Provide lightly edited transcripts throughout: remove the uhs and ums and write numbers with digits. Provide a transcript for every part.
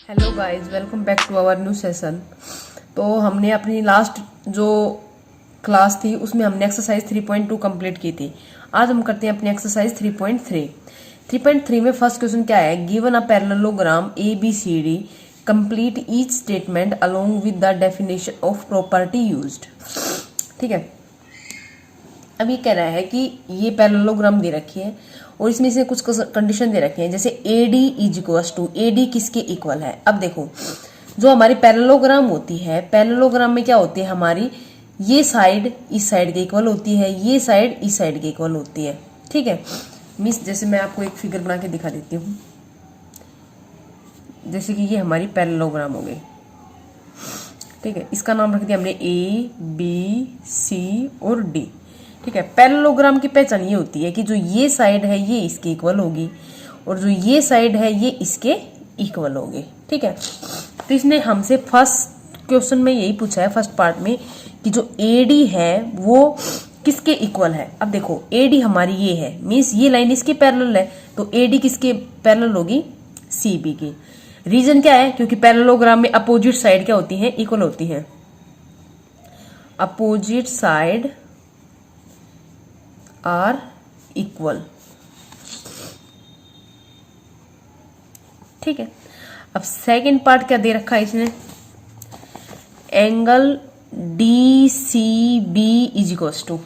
Hello guys, welcome back to our new session. तो हमने अपनी लास्ट जो क्लास थी उसमें हमने एक्सरसाइज 3.2 कंप्लीट की थी। आज हम करते हैं अपनी एक्सरसाइज 3.3। 3.3 में फर्स्ट क्वेश्चन क्या है? Given a parallelogram A B C D, complete each statement along with the definition of property used. ठीक है, अब ये कह रहा है कि ये पैरेललोग्राम दे रखी है और इसमें से कुछ कंडीशन दे रखे हैं, जैसे A D is equal to, A D किसके इक्वल है। अब देखो, जो हमारी पैरेललोग्राम होती है, पैरेललोग्राम में क्या होती है हमारी, ये साइड इस साइड के इक्वल होती है, ये साइड इस साइड के इक्वल होती है। ठीक है मिस, जैसे मैं आपको एक फिगर बना के दिखा देती हूँ। जैसे कि ये हमारी पैरेललोग्राम हो गई। ठीक है, इसका नाम रख दिया हमने ए बी सी और डी। ठीक है, पैरेललोग्राम की पहचान ये होती है कि जो ये साइड है ये इसके इक्वल होगी और जो ये साइड है ये इसके इक्वल होगी। ठीक है, तो इसने हमसे फर्स्ट क्वेश्चन में यही पूछा है, फर्स्ट पार्ट में, कि जो एडी है वो किसके इक्वल है। अब देखो, एडी हमारी ये है, मीन्स ये लाइन इसके पैरेलल है, तो एडी किसके पैरेलल होगी? सीबी की। रीजन क्या है? क्योंकि पैरेललोग्राम में अपोजिट साइड क्या होती है? इक्वल होती है। Opposite side are equal. ठीक है, अब सेकंड पार्ट क्या दे रखा है इसने? Angle D C B is equal to,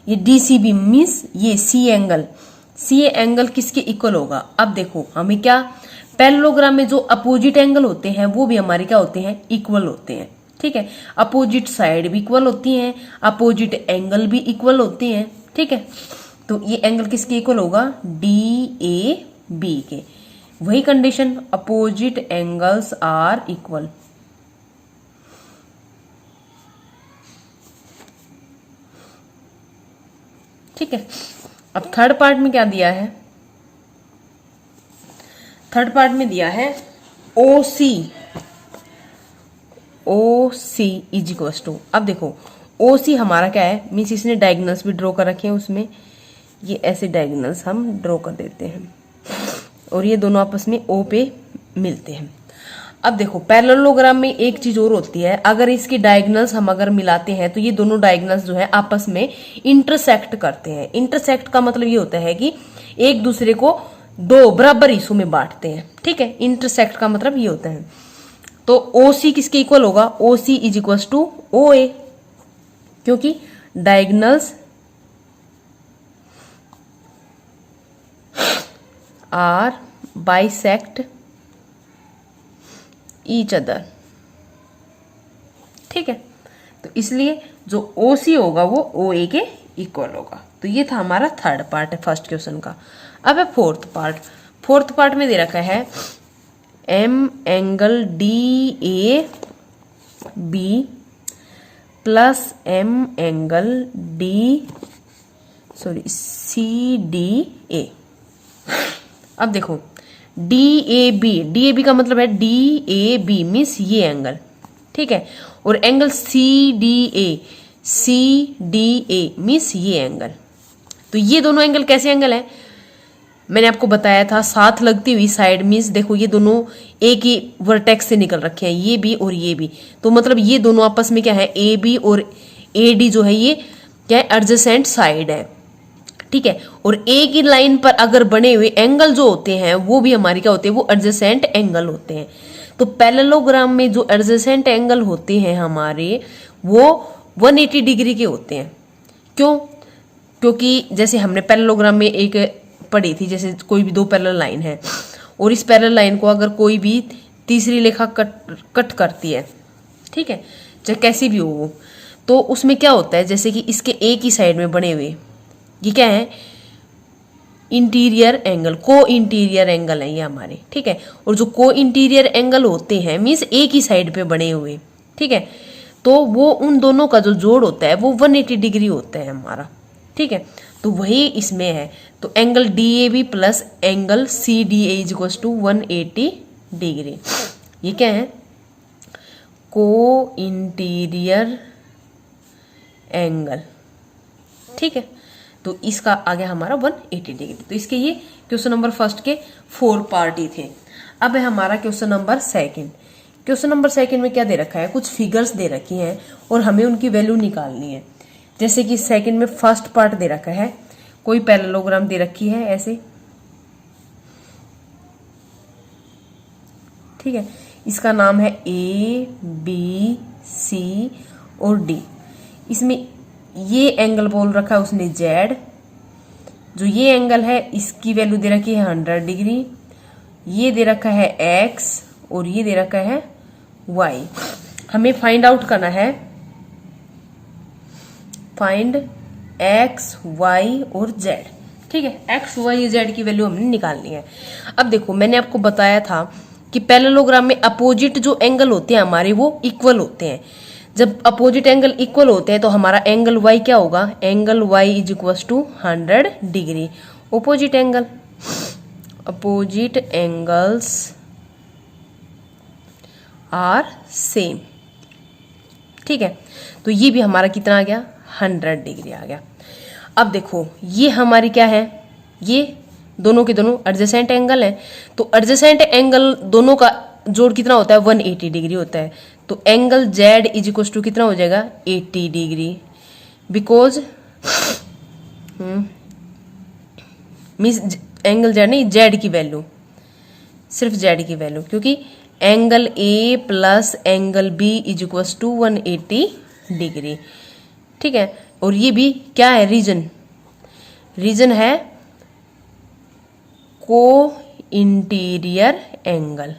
ये डी सी बी मीन्स ये सी एंगल किसके इक्वल होगा? अब देखो, हमें क्या, पैरेललोग्राम में जो अपोजिट एंगल होते हैं वो भी हमारे क्या होते हैं? इक्वल होते हैं। ठीक है, अपोजिट साइड भी इक्वल होती हैं, अपोजिट एंगल भी इक्वल होते हैं। ठीक है, तो ये एंगल किसके इक्वल होगा? डी ए बी के। वही condition, opposite angles are equal. ठीक है, अब थर्ड पार्ट में क्या दिया है? थर्ड पार्ट में दिया है ओ सी इज इक्वल टू। अब देखो, ओ सी हमारा क्या है? मीन्स इसने डायगोनल्स भी ड्रॉ कर रखे हैं, उसमें ये ऐसे डायगोनल्स हम ड्रॉ कर देते हैं और ये दोनों आपस में ओ पे मिलते हैं। अब देखो, पैरेललोग्राम में एक चीज और होती है, अगर इसकी डायगोनल्स हम अगर मिलाते हैं तो ये दोनों डायगोनल्स जो है आपस में इंटरसेक्ट करते हैं। इंटरसेक्ट का मतलब ये होता है कि एक दूसरे को दो बराबर हिस्सों में बांटते हैं। ठीक है, इंटरसेक्ट का मतलब ये होता है। तो ओ सी किसके इक्वल होगा? O C is equal to O A, क्योंकि diagonals are bisect each other. ठीक है, तो इसलिए जो ओ सी होगा वो ओ ए के इक्वल होगा। तो ये था हमारा थर्ड पार्ट है फर्स्ट क्वेश्चन का। अब है फोर्थ पार्ट। फोर्थ पार्ट में दे रखा है m angle D A B plus m angle C D A. अब देखो, डी ए बी का मतलब है डी ए बी मीन्स ये एंगल। ठीक है, और angle C D A means ये एंगल। तो ये दोनों एंगल कैसे एंगल है? मैंने आपको बताया था, साथ लगती हुई साइड मीन्स देखो, ये दोनों एक ही वर्टेक्स से निकल रखे हैं, ये भी और ये भी। तो मतलब ये दोनों आपस में क्या है? ए बी और ए डी जो है ये क्या है? एडजेसेंट साइड है। ठीक है, और एक ही लाइन पर अगर बने हुए एंगल जो होते हैं वो भी हमारे क्या होते हैं? वो एडजेसेंट एंगल होते हैं। तो पैरेललोग्राम में जो एडजेसेंट एंगल होते हैं हमारे, वो 180 डिग्री के होते हैं। क्यों? क्योंकि जैसे हमने पैरेललोग्राम में एक पढ़ी थी, जैसे कोई भी दो पैरेलल लाइन है और इस पैरेलल लाइन को अगर कोई भी तीसरी रेखा कट करती है, ठीक है, चाहे कैसी भी हो वो, तो उसमें क्या होता है? जैसे कि इसके एक ही साइड में बने हुए ये क्या है? इंटीरियर एंगल, को इंटीरियर एंगल है ये हमारे। ठीक है, और जो को इंटीरियर एंगल होते हैं मीन्स एक ही साइड पे बने हुए, ठीक है, तो वो उन दोनों का जो जोड़ होता है वो 180 डिग्री होता है हमारा। ठीक है, तो वही इसमें है। तो angle D A B plus angle C D A is equal to 180 degree. ये क्या है? को इंटीरियर एंगल। ठीक है, तो इसका आ गया हमारा 180 डिग्री। तो इसके ये क्वेश्चन नंबर फर्स्ट के 4 पार्ट ही थे। अब है हमारा question number second. Question number second में क्या दे रखा है, कुछ फिगर्स दे रखी हैं और हमें उनकी वैल्यू निकालनी है। जैसे कि सेकंड में फर्स्ट पार्ट दे रखा है, कोई पैरेललोग्राम दे रखी है ऐसे, ठीक है। इसका नाम है ए बी सी और डी। इसमें ये एंगल बोल रखा है उसने जेड, जो ये एंगल है इसकी वैल्यू दे रखी है 100 डिग्री, ये दे रखा है एक्स और ये दे रखा है वाई। हमें फाइंड आउट करना है, फाइंड एक्स वाई और जेड, ठीक है। एक्स वाई जेड की वैल्यू हमने निकालनी है। अब देखो मैंने आपको बताया था कि पैरेललोग्राम में अपोजिट जो एंगल होते हैं हमारे वो इक्वल होते हैं। जब अपोजिट एंगल इक्वल होते हैं तो हमारा एंगल वाई क्या होगा, angle Y is equal to 100 degree. Opposite angle, opposite angles are same, ठीक है। तो ये भी हमारा कितना आ गया, 100 डिग्री आ गया। अब देखो ये हमारी क्या है, ये दोनों के दोनों एडजेसेंट एंगल है। तो एडजेसेंट एंगल दोनों का जोड़ कितना होता है, 180 डिग्री होता है। तो angle Z is equal to कितना हो जाएगा, 80 degree. Because means angle Z नहीं, जेड की वैल्यू, सिर्फ जेड की वैल्यू, क्योंकि angle A plus angle B is equal to 180 degree, ठीक है। और ये भी क्या है, रीजन, रीजन है को इंटीरियर एंगल।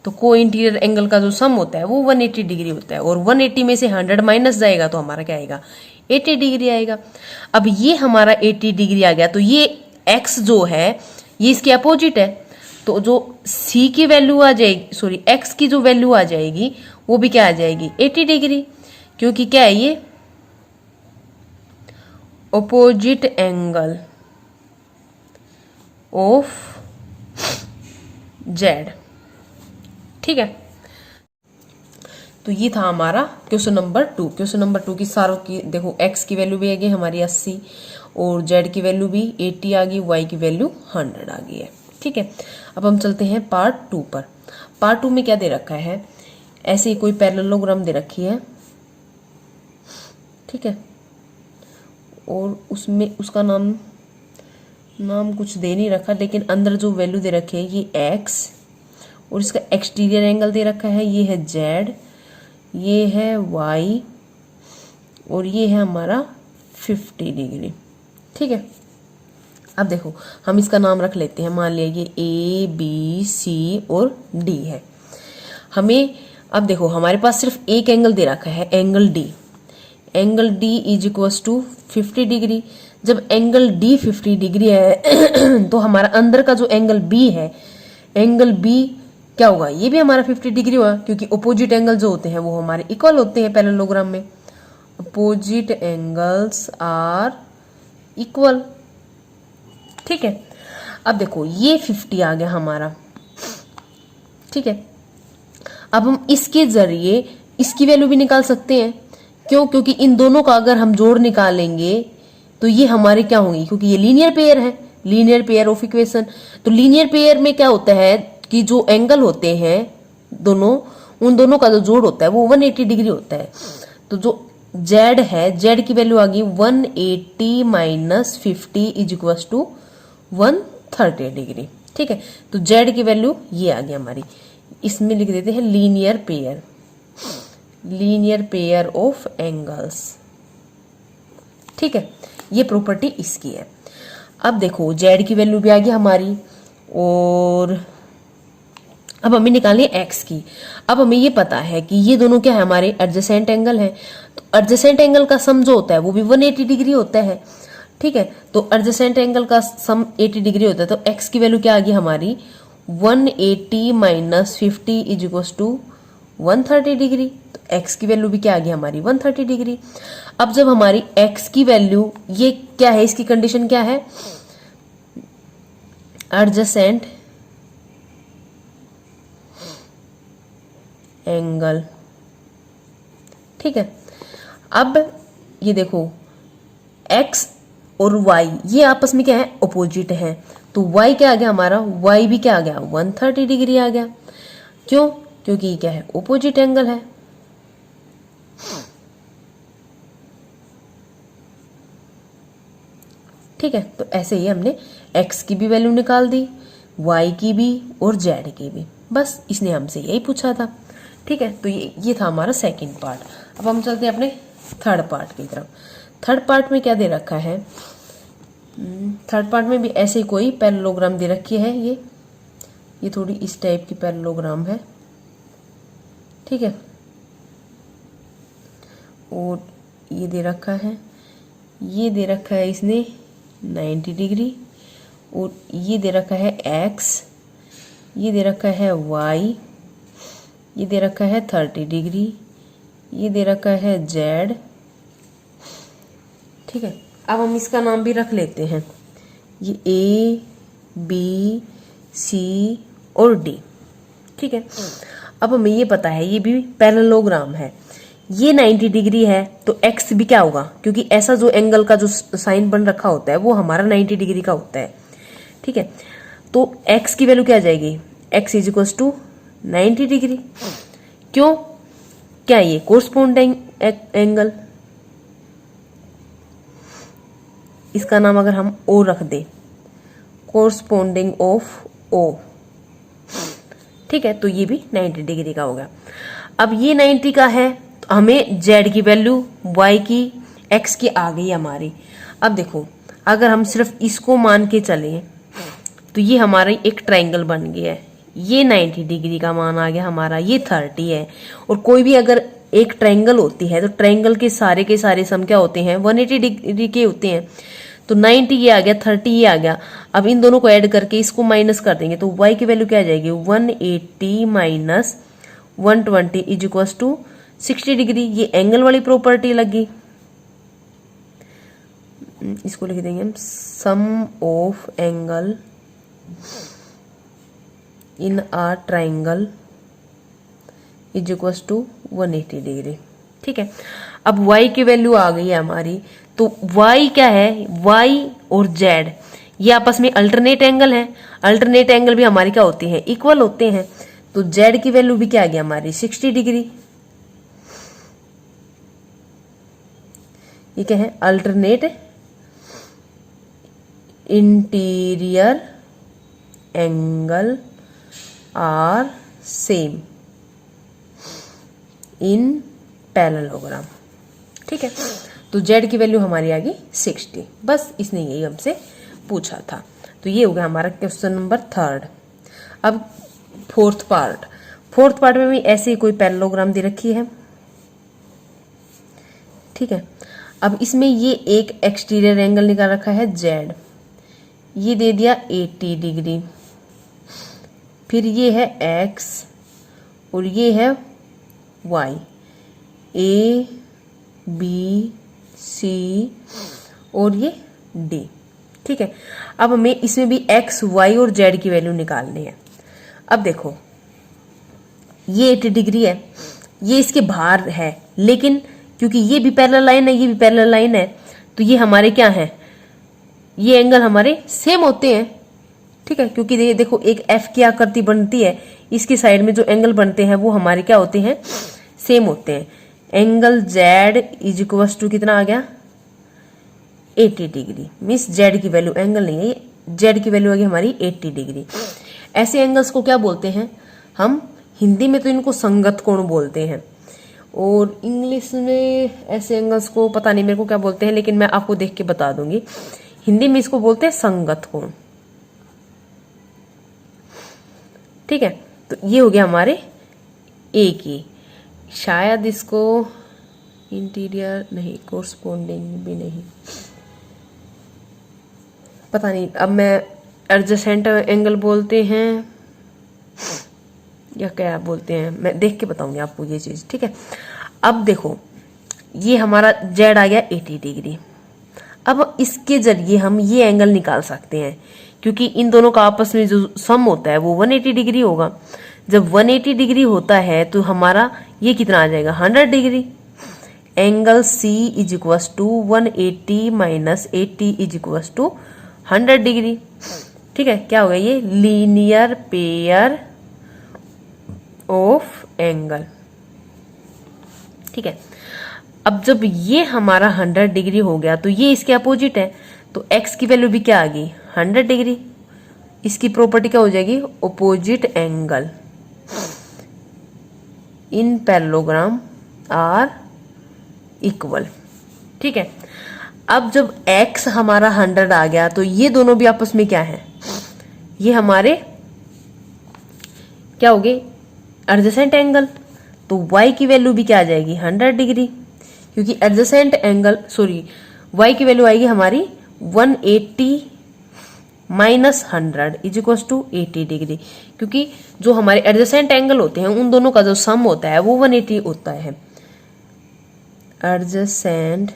तो को इंटीरियर एंगल का जो सम होता है वो 180 डिग्री होता है, और 180 में से 100 माइनस जाएगा तो हमारा क्या आएगा, 80 डिग्री आएगा। अब ये हमारा 80 डिग्री आ गया, तो ये x जो है ये इसके अपोजिट है। तो जो c की वैल्यू आ जाएगी, सॉरी x की जो वैल्यू आ जाएगी वो भी क्या आ जाएगी, 80 डिग्री, क्योंकि क्या है ये अपोजिट एंगल ऑफ जेड, ठीक है। तो ये था हमारा क्वेश्चन नंबर 2। क्वेश्चन नंबर 2 की सारों की देखो, x की वैल्यू भी आ गई हमारी 80 और z की वैल्यू भी 80 आ गई, y की वैल्यू 100 आ गई है, ठीक है। अब हम चलते हैं पार्ट 2 पर। पार्ट 2 में क्या दे रखा है, ऐसे ही कोई पैरेललोग्राम दे रखी है, ठीक है। और उसमें उसका नाम कुछ दे नहीं रखा, लेकिन अंदर जो वैल्यू दे रखी है ये x, और इसका एक्सटीरियर एंगल दे रखा है, ये है z, ये है y, और ये है हमारा 50 डिग्री, ठीक है। अब देखो हम इसका नाम रख लेते हैं, मान लिया ये a b c और d है। हमें अब देखो हमारे पास सिर्फ एक एंगल दे रखा है, angle d, angle d is equal to 50 degree. जब एंगल d 50 डिग्री है तो हमारा अंदर का जो एंगल b है, एंगल b क्या होगा, ये भी हमारा 50 डिग्री होगा, क्योंकि अपोजिट एंगल जो होते हैं वो हमारे इक्वल होते हैं पैरेललोग्राम में। अपोजिट एंगल्स आर इक्वल, ठीक है। अब देखो ये 50 आ गया हमारा, ठीक है। अब हम इसके जरिए इसकी वैल्यू भी निकाल सकते हैं, क्यों, क्योंकि इन दोनों का अगर हम जोड़ निकालेंगे तो ये हमारे क्या होंगी, क्योंकि ये लीनियर पेयर है, लीनियर पेयर ऑफ इक्वेशन। तो लीनियर पेयर में क्या होता है कि जो एंगल होते हैं दोनों, उन दोनों का जो जोड़ होता है वो 180 डिग्री होता है। तो जो z है, z की वैल्यू आ गई 180 minus 50 is equal to 130 degree, ठीक है। तो z की वैल्यू ये आ गई हमारी, इसमें लिख देते हैं linear pair, linear pair of angles, ठीक है। ये प्रॉपर्टी इसकी है। अब देखो z की वैल्यू भी आ गई हमारी, और अब हमें निकालनी है x की। अब हमें ये पता है कि ये दोनों क्या है, हमारे एडजेसेंट एंगल है। तो एडजेसेंट एंगल का सम जो होता है वो भी 180 डिग्री होता है, ठीक है। तो एडजेसेंट एंगल का सम 80 डिग्री होता है। तो x की वैल्यू क्या आ गई हमारी, 180 minus 50 is equal to 130 degree. तो x की वैल्यू भी क्या आ गई हमारी, 130 डिग्री। अब जब हमारी x की वैल्यू ये क्या है, इसकी कंडीशन क्या है, एडजेसेंट एंगल, ठीक है। अब ये देखो x और y ये आपस में क्या है, अपोजिट है। तो y क्या आ गया हमारा, y भी क्या आ गया, 130 डिग्री आ गया। क्यों, क्योंकि ये क्या है, अपोजिट एंगल है। ठीक है, तो ऐसे ही हमने x की भी वैल्यू निकाल दी, y की भी और z की भी। बस इसने हमसे यही पूछा था। ठीक है, तो ये था हमारा सेकंड पार्ट। अब हम चलते हैं अपने थर्ड पार्ट की तरफ। थर्ड पार्ट में क्या दे रखा है, थर्ड पार्ट में भी ऐसे ही कोई पैरेललोग्राम दे रखी है। ये थोड़ी इस टाइप की पैरेललोग्राम है। ठीक है, और ये दे रखा है, ये दे रखा है इसने 90 डिग्री, और ये दे रखा है x, ये दे रखा है y, ये दे रखा है 30 डिग्री, ये दे रखा है z। ठीक है, अब हम इसका नाम भी रख लेते हैं, ये a b c और d। ठीक है, अब हमें ये पता है ये भी पैरेललोग्राम है। ये 90 डिग्री है तो x भी क्या होगा, क्योंकि ऐसा जो एंगल का जो साइन बन रखा होता है वो हमारा 90 डिग्री का होता है। ठीक है, तो x की वैल्यू क्या आ जाएगी, x is equal to 90 degree. क्यों, क्या ये कोरस्पोंडिंग एंगल, इसका नाम अगर हम O रख दे, कोरस्पोंडिंग ऑफ O। ठीक है, तो ये भी 90 डिग्री का होगा। अब ये 90 का है तो हमें z की वैल्यू, y की, x की आ गई हमारी। अब देखो, अगर हम सिर्फ इसको मान के चले तो ये हमारा एक ट्रायंगल बन गया है। ये 90 डिग्री का मान आ गया हमारा, ये 30 है। और कोई भी अगर एक ट्रायंगल होती है तो ट्रायंगल के सारे सम क्या होते हैं, 180 डिग्री के होते हैं। तो 90 ये आ गया, 30 ये आ गया। अब इन दोनों को ऐड करके इसको माइनस कर देंगे तो y की वैल्यू क्या आ जाएगी, 180 minus 120 is equal to 60 degree. ये एंगल वाली प्रॉपर्टी लगी। इसको लिख देंगे हम, sum of angle in a triangle is equal to 180 degree. ठीक है, अब y की वैल्यू आ गई है हमारी। तो y क्या है, y और z ये आपस में अल्टरनेट एंगल है। अल्टरनेट एंगल भी हमारे क्या होते हैं, इक्वल होते हैं। तो z की वैल्यू भी क्या आ गया हमारी, 60 डिग्री। ये क्या है, alternate interior angle are same in parallelogram. ठीक है, तो z की वैल्यू हमारी आ गई 60। बस इसने यही हमसे पूछा था। तो ये हो गया हमारा क्वेश्चन नंबर थर्ड। अब फोर्थ पार्ट में भी ऐसे ही कोई पैरेललोग्राम दे रखी है। ठीक है, अब इसमें ये एक एक्सटीरियर एंगल निकाल रखा है z, ये दे दिया 80 डिग्री, फिर ये है x और ये है y, a b c और ये d। ठीक है, अब हमें इसमें भी x y और z की वैल्यू निकालनी है। अब देखो, ये 80 डिग्री है, ये इसके बाहर है, लेकिन क्योंकि ये भी पैरेलल लाइन है, ये भी पैरेलल लाइन है, तो ये हमारे क्या है, ये एंगल हमारे सेम होते हैं। ठीक है, क्योंकि देखो एक एफ की आकृति बनती है, इसकी साइड में जो एंगल बनते हैं वो हमारे क्या होते हैं, सेम होते हैं। Angle z is equal to कितना आ गया, 80 डिग्री। मीन्स z की वैल्यू, एंगल नहीं है, z की वैल्यू आ गई हमारी 80 डिग्री। ऐसे एंगल्स को क्या बोलते हैं हम, हिंदी में तो इनको संगत कोण बोलते हैं, और इंग्लिश में ऐसे एंगल्स को पता नहीं मेरे को क्या बोलते हैं, लेकिन मैं आपको देख के बता दूंगी। हिंदी में इसको बोलते हैं संगत कोण। ठीक है, तो ये हो गया हमारे ए की। शायद इसको इंटीरियर नहीं, कोरस्पोंडिंग भी नहीं, पता नहीं। अब मैं एडजेसेंट एंगल बोलते हैं या क्या बोलते हैं, मैं देख के बताऊंगी आपको ये चीज। ठीक है, अब देखो ये हमारा z आ गया 80 डिग्री। अब इसके जरिए हम ये एंगल निकाल सकते हैं, क्योंकि इन दोनों का आपस में जो सम होता है वो 180 डिग्री होगा। जब 180 डिग्री होता है तो हमारा ये कितना आ जाएगा, 100 degree. Angle C is equals to 180 minus 80 is equals to 100 degree. ठीक है, क्या होगा ये? Linear pair of angle. ठीक है, अब जब ये हमारा 100 डिग्री हो गया तो ये इसके अपोजिट है, तो x की वैल्यू भी क्या आ गई? 100 डिग्री। इसकी प्रॉपर्टी क्या हो जाएगी? Opposite angle in parallelogram are equal. ठीक है, अब जब x हमारा 100 आ गया तो ये दोनों भी आपस में क्या है? ये हमारे क्या हो गए? Adjacent angle. तो y की वैल्यू भी क्या आ जाएगी? 100 डिग्री, क्योंकि एडजेसेंट एंगल y की वैल्यू आएगी हमारी 180 minus 100 is equal to 80 degree, क्योंकि जो हमारे एडजेसेंट एंगल होते हैं उन दोनों का जो सम होता है वो 180 होता है। Adjacent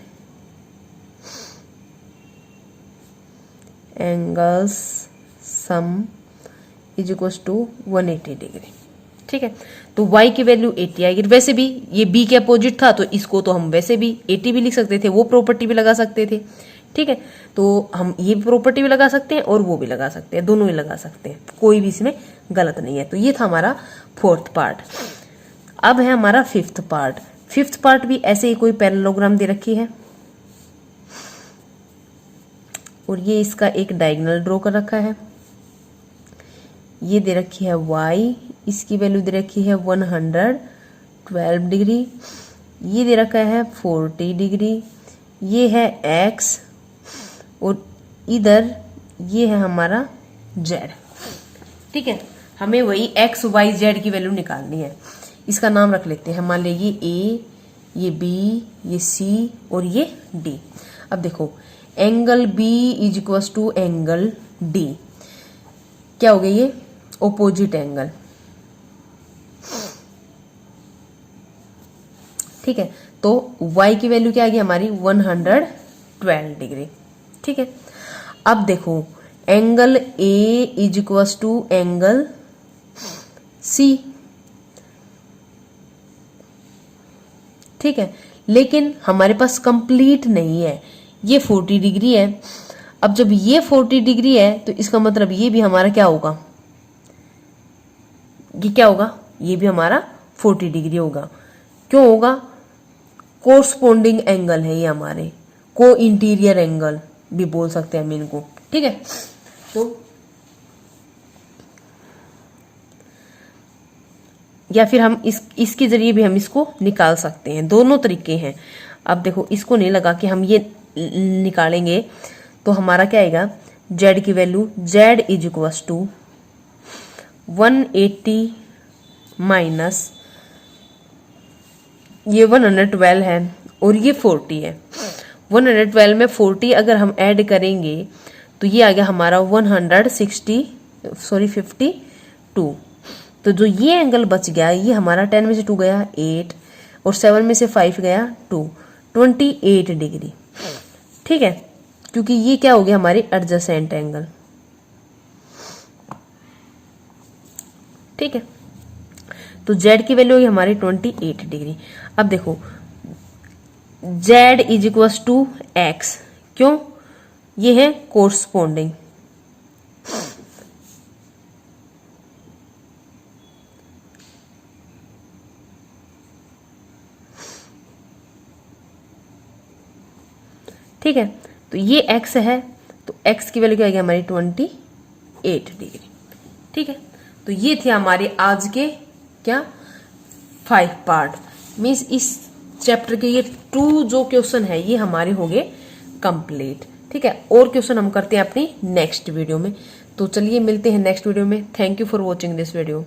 angles sum is equal to 180 degree. ठीक है, तो y की वैल्यू 80 आएगी। वैसे भी ये b के अपोजिट था तो इसको तो हम वैसे भी 80 भी लिख सकते थे, वो प्रॉपर्टी भी लगा सकते थे। ठीक है, तो हम ये प्रॉपर्टी भी लगा सकते हैं और वो भी लगा सकते हैं, दोनों ही लगा सकते हैं, कोई भी इसमें गलत नहीं है। तो ये था हमारा 4th पार्ट। अब है हमारा 5th पार्ट। 5th पार्ट भी ऐसे ही कोई पैरेललोग्राम दे रखी है और ये इसका एक डायगोनल ड्रॉ कर रखा है। ये दे रखी है y, इसकी वैल्यू दे रखी है 112 डिग्री। ये दे रखा है 40 डिग्री। ये है x और इधर ये है हमारा z। ठीक है, हमें वही x y z की वैल्यू निकालनी है। इसका नाम रख लेते हैं, मान लीजिए a, ये b, ये c और ये d। अब देखो, angle b is equal to angle d, क्या हो गया? ये ओपोजिट एंगल। ठीक है, तो y की वैल्यू क्या आ गई हमारी? 112 डिग्री। ठीक है, अब देखो, angle a is equal to angle c। ठीक है, लेकिन हमारे पास कंप्लीट नहीं है, ये 40 डिग्री है। अब जब ये 40 डिग्री है तो इसका मतलब ये भी हमारा क्या होगा? ये क्या होगा? ये भी हमारा 40 डिग्री होगा। क्यों होगा? कोरस्पोंडिंग एंगल है ये हमारे, को इंटीरियर एंगल भी बोल सकते हैं हम इनको। ठीक है, तो या फिर हम इसके जरिए भी हम इसको निकाल सकते हैं, दोनों तरीके हैं। अब देखो, इसको नहीं लगा कि हम ये निकालेंगे तो हमारा क्या आएगा? z की value z is equal to 180 minus ये 112 है और ये 40 है। 112 में 40 अगर हम ऐड करेंगे तो ये आ गया हमारा 52। तो जो ये एंगल बच गया, ये हमारा 10 में से 2 गया 8 और 7 में से 5 गया 2, 28 डिग्री। ठीक है, क्योंकि ये क्या हो गया? हमारी एडजेसेंट एंगल। ठीक है, तो z की वैल्यू होगी हमारी 28 डिग्री। अब देखो, z is equal to x, क्यों? ये है कोरस्पोंडिंग। ठीक है, तो ये x है, तो x की वैल्यू क्या आएगी हमारी? 28 डिग्री। ठीक है, तो ये थे हमारे आज के क्या 5 पार्ट। मीन्स इस चैप्टर के ये 2 जो क्वेश्चन है ये हमारे हो गए कंप्लीट। ठीक है, और क्वेश्चन हम करते हैं अपनी नेक्स्ट वीडियो में। तो चलिए मिलते हैं नेक्स्ट वीडियो में। Thank you for watching this video.